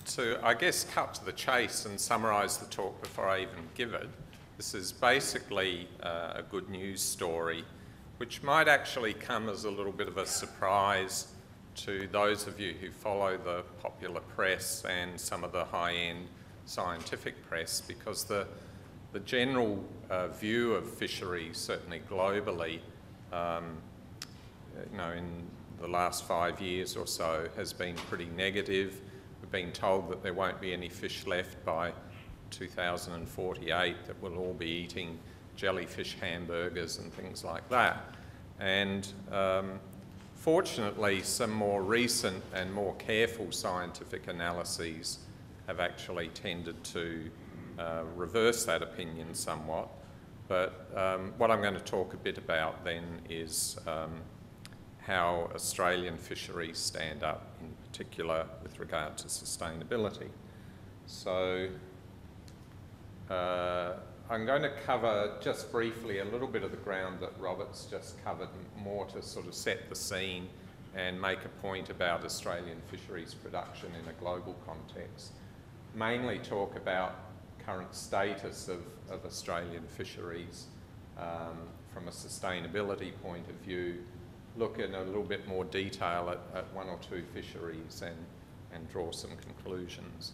To, I guess, cut to the chase and summarise the talk before I even give it, this is basically a good news story which might actually come as a little bit of a surprise to those of you who follow the popular press and some of the high-end scientific press, because the general view of fisheries, certainly globally, in the last 5 years or so, has been pretty negative. We've been told that there won't be any fish left by 2048, that we'll all be eating jellyfish hamburgers and things like that. And fortunately, some more recent and more careful scientific analyses have actually tended to reverse that opinion somewhat. But what I'm going to talk a bit about then is how Australian fisheries stand up, in particular with regard to sustainability. So I'm going to cover just briefly a little bit of the ground that Robert's just covered, more to sort of set the scene and make a point about Australian fisheries production in a global context. Mainly talk about current status of Australian fisheries from a sustainability point of view, look in a little bit more detail at one or two fisheries and draw some conclusions.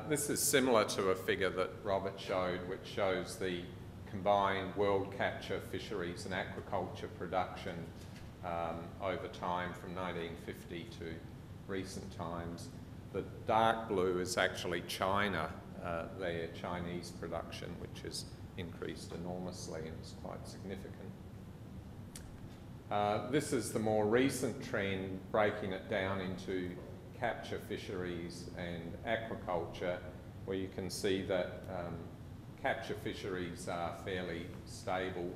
This is similar to a figure that Robert showed, which shows the combined world capture, fisheries and aquaculture production over time from 1950 to recent times. The dark blue is actually China, their Chinese production, which has increased enormously and is quite significant. This is the more recent trend, breaking it down into capture fisheries and aquaculture, where you can see that capture fisheries are fairly stable.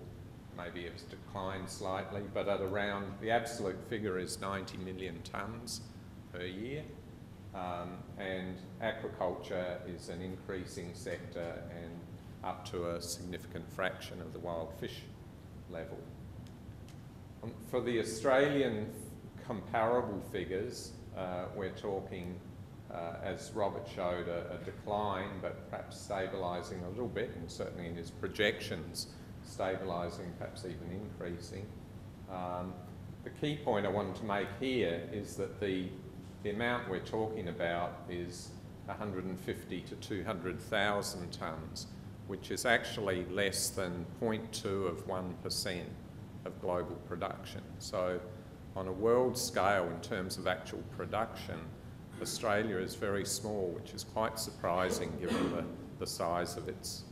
Maybe it's declined slightly, but at around, the absolute figure is 90 million tonnes per year. And aquaculture is an increasing sector and up to a significant fraction of the wild fish level. For the Australian comparable figures, we're talking, as Robert showed, a decline, but perhaps stabilising a little bit, and certainly in his projections, stabilising, perhaps even increasing. The key point I wanted to make here is that the amount we're talking about is 150 to 200,000 tonnes, which is actually less than 0.2 of 1% of global production. So on a world scale, in terms of actual production, Australia is very small, which is quite surprising given the size of its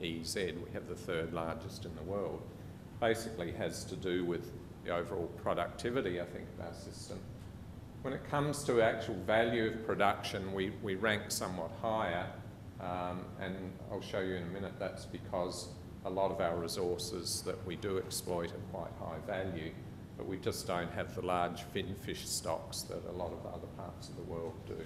EZ. We have the third largest in the world. Basically has to do with the overall productivity, I think, of our system. When it comes to actual value of production, we rank somewhat higher, and I'll show you in a minute that's because a lot of our resources that we do exploit are quite high value, but we just don't have the large finfish stocks that a lot of other parts of the world do.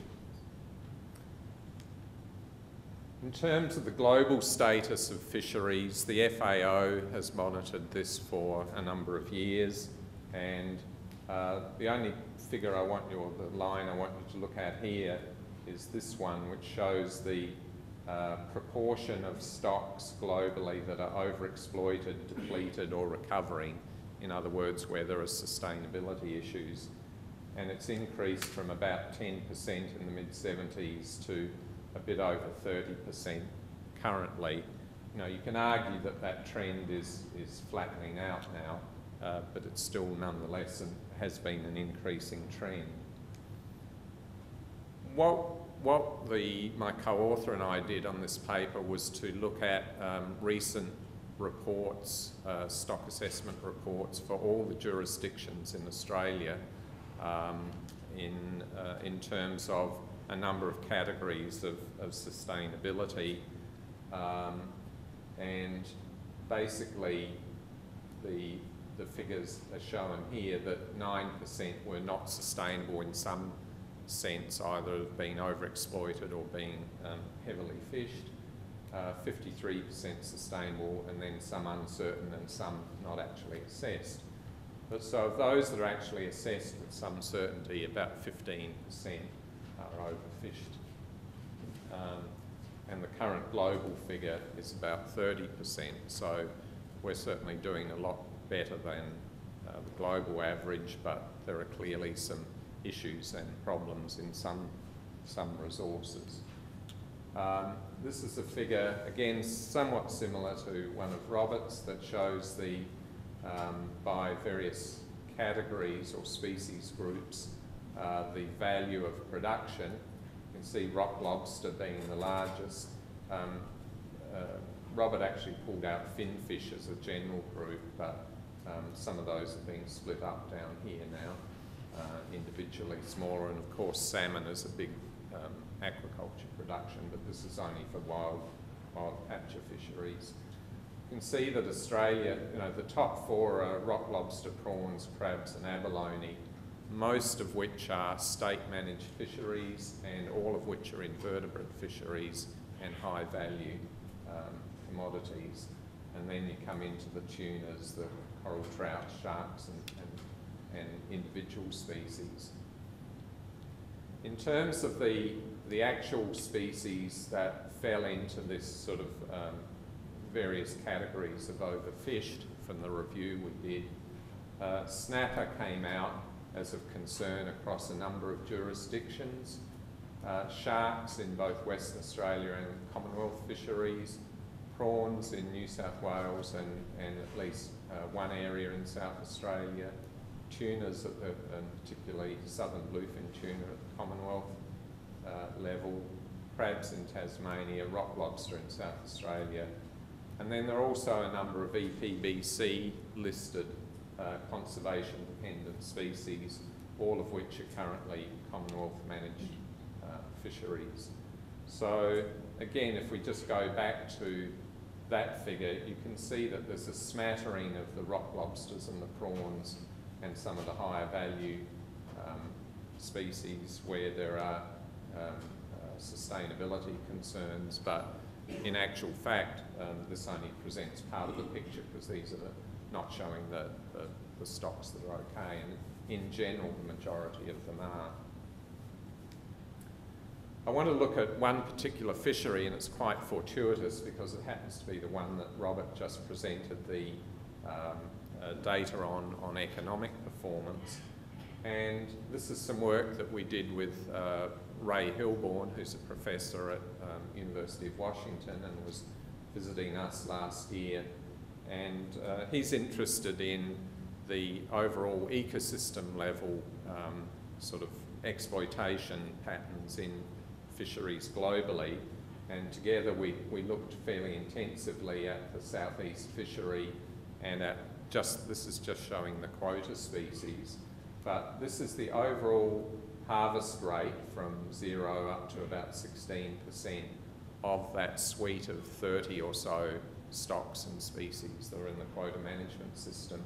In terms of the global status of fisheries, the FAO has monitored this for a number of years, and the only figure I want you, or the line I want you to look at here, is this one, which shows the proportion of stocks globally that are overexploited, depleted or recovering. In other words, where there are sustainability issues. And it's increased from about 10% in the mid-70s to a bit over 30% currently. You know, you can argue that that trend is flattening out now, but it's still nonetheless has been an increasing trend. What my co-author and I did on this paper was to look at recent reports, stock assessment reports for all the jurisdictions in Australia in terms of a number of categories of sustainability, and basically the figures are shown here that 9% were not sustainable in some sense, either being overexploited or being heavily fished, 53% sustainable, and then some uncertain and some not actually assessed. But so of those that are actually assessed with some certainty, about 15% are overfished. And the current global figure is about 30%, so we're certainly doing a lot better than the global average, but there are clearly some issues and problems in some resources. This is a figure, again, somewhat similar to one of Robert's, that shows the, by various categories or species groups, the value of production. You can see rock lobster being the largest. Robert actually pulled out finfish as a general group, but some of those are being split up down here now, individually smaller, and of course salmon is a big aquaculture production, but this is only for wild capture fisheries. You can see that Australia, the top four are rock lobster, prawns, crabs and abalone, most of which are state-managed fisheries and all of which are invertebrate fisheries and high-value commodities. And then you come into the tunas, the coral trout, sharks and individual species. In terms of the actual species that fell into this sort of various categories of overfished from the review we did, snapper came out as of concern across a number of jurisdictions. Sharks in both Western Australia and Commonwealth fisheries, prawns in New South Wales and at least one area in South Australia, tunas at the, and particularly southern bluefin tuna at the Commonwealth level, crabs in Tasmania, rock lobster in South Australia, and then there are also a number of EPBC listed conservation dependent species, all of which are currently Commonwealth managed fisheries. So again, if we just go back to that figure, you can see that there's a smattering of the rock lobsters and the prawns and some of the higher value species where there are sustainability concerns, but in actual fact this only presents part of the picture because these are not showing the stocks that are okay, and in general the majority of them are. I want to look at one particular fishery, and it's quite fortuitous because it happens to be the one that Robert just presented the data on economic performance. And this is some work that we did with Ray Hilborn, who's a professor at University of Washington and was visiting us last year. And he's interested in the overall ecosystem level sort of exploitation patterns in fisheries globally, and together we looked fairly intensively at the southeast fishery and at this is just showing the quota species, but this is the overall harvest rate from 0 up to about 16% of that suite of 30 or so stocks and species that are in the quota management system.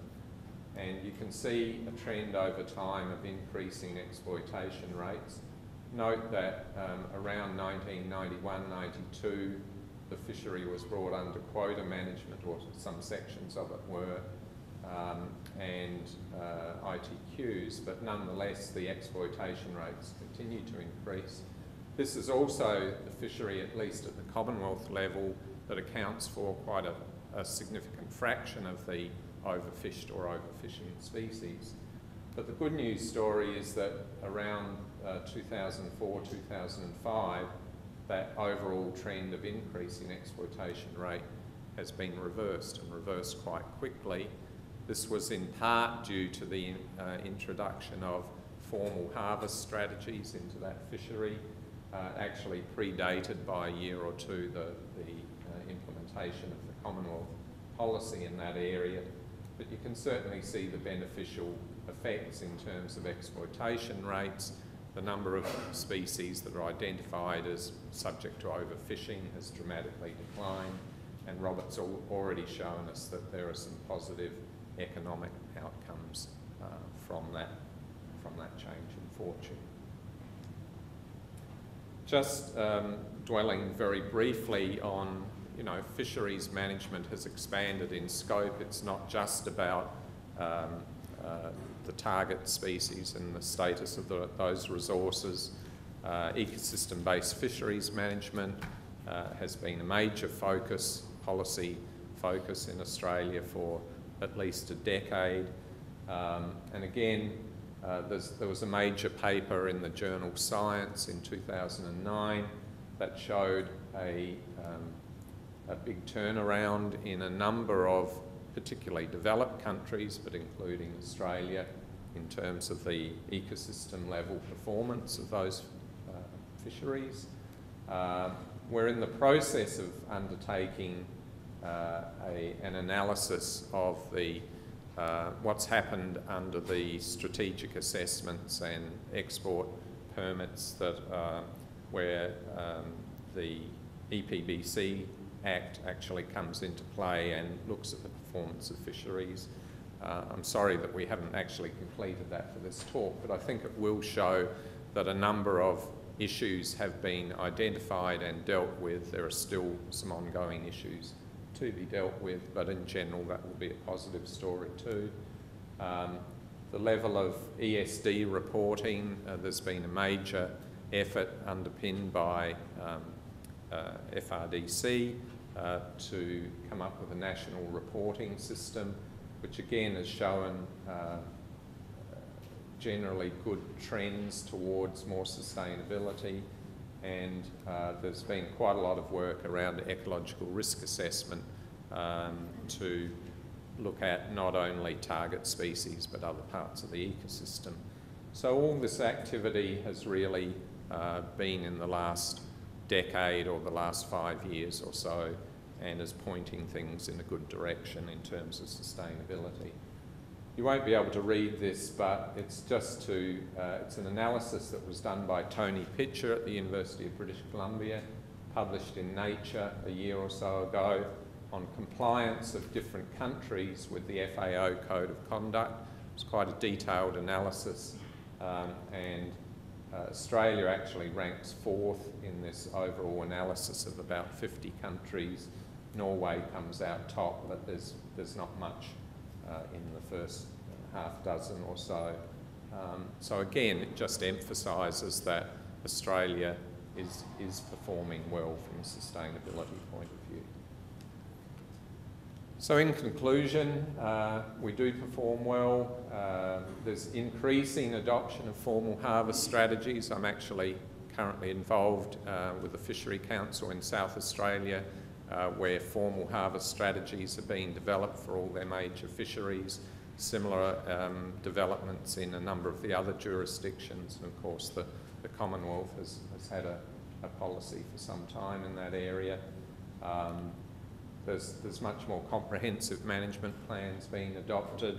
And you can see a trend over time of increasing exploitation rates. Note that around 1991-92, the fishery was brought under quota management, or some sections of it were, and ITQs, but nonetheless the exploitation rates continue to increase. This is also the fishery, at least at the Commonwealth level, that accounts for quite a significant fraction of the overfished or overfishing species. But the good news story is that around 2004-2005, that overall trend of increasing exploitation rate has been reversed, and reversed quite quickly. This was in part due to the introduction of formal harvest strategies into that fishery, actually predated by a year or two the implementation of the Commonwealth policy in that area. But you can certainly see the beneficial effects in terms of exploitation rates. The number of species that are identified as subject to overfishing has dramatically declined, and Robert's already shown us that there are some positive economic outcomes from that change in fortune. Just dwelling very briefly on, fisheries management has expanded in scope. It's not just about the target species and the status of those resources. Ecosystem-based fisheries management has been a major policy focus in Australia for at least a decade. And again, there was a major paper in the journal Science in 2009 that showed a big turnaround in a number of particularly developed countries, but including Australia, in terms of the ecosystem level performance of those fisheries. We're in the process of undertaking an analysis of what's happened under the strategic assessments and export permits where the EPBC Act actually comes into play and looks at the performance of fisheries. I'm sorry that we haven't actually completed that for this talk, but I think it will show that a number of issues have been identified and dealt with. There are still some ongoing issues to be dealt with, but in general that will be a positive story too. The level of ESD reporting, there's been a major effort underpinned by FRDC to come up with a national reporting system, which again has shown generally good trends towards more sustainability, and there's been quite a lot of work around ecological risk assessment to look at not only target species but other parts of the ecosystem. So all this activity has really been in the last decade or the last 5 years or so, and is pointing things in a good direction in terms of sustainability. You won't be able to read this, but it's just it's an analysis that was done by Tony Pitcher at the University of British Columbia, published in Nature a year or so ago, on compliance of different countries with the FAO Code of Conduct. It's quite a detailed analysis, and Australia actually ranks 4th in this overall analysis of about 50 countries. Norway comes out top, but there's not much in the first half dozen or so. So again, it just emphasises that Australia is performing well from a sustainability point of view. So in conclusion, we do perform well. There's increasing adoption of formal harvest strategies. I'm actually currently involved with the Fishery Council in South Australia, where formal harvest strategies are being developed for all their major fisheries. Similar developments in a number of the other jurisdictions, and of course the Commonwealth has had a policy for some time in that area. There's much more comprehensive management plans being adopted.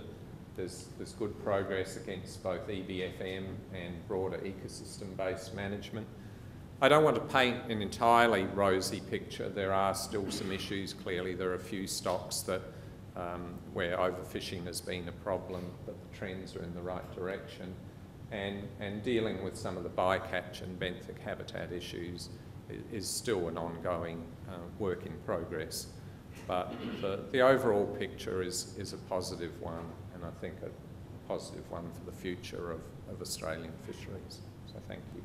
There's good progress against both EBFM and broader ecosystem-based management. I don't want to paint an entirely rosy picture. There are still some issues. Clearly there are a few stocks that where overfishing has been a problem, but the trends are in the right direction. And dealing with some of the bycatch and benthic habitat issues is still an ongoing work in progress. But the overall picture is a positive one, and I think a positive one for the future of Australian fisheries. So thank you.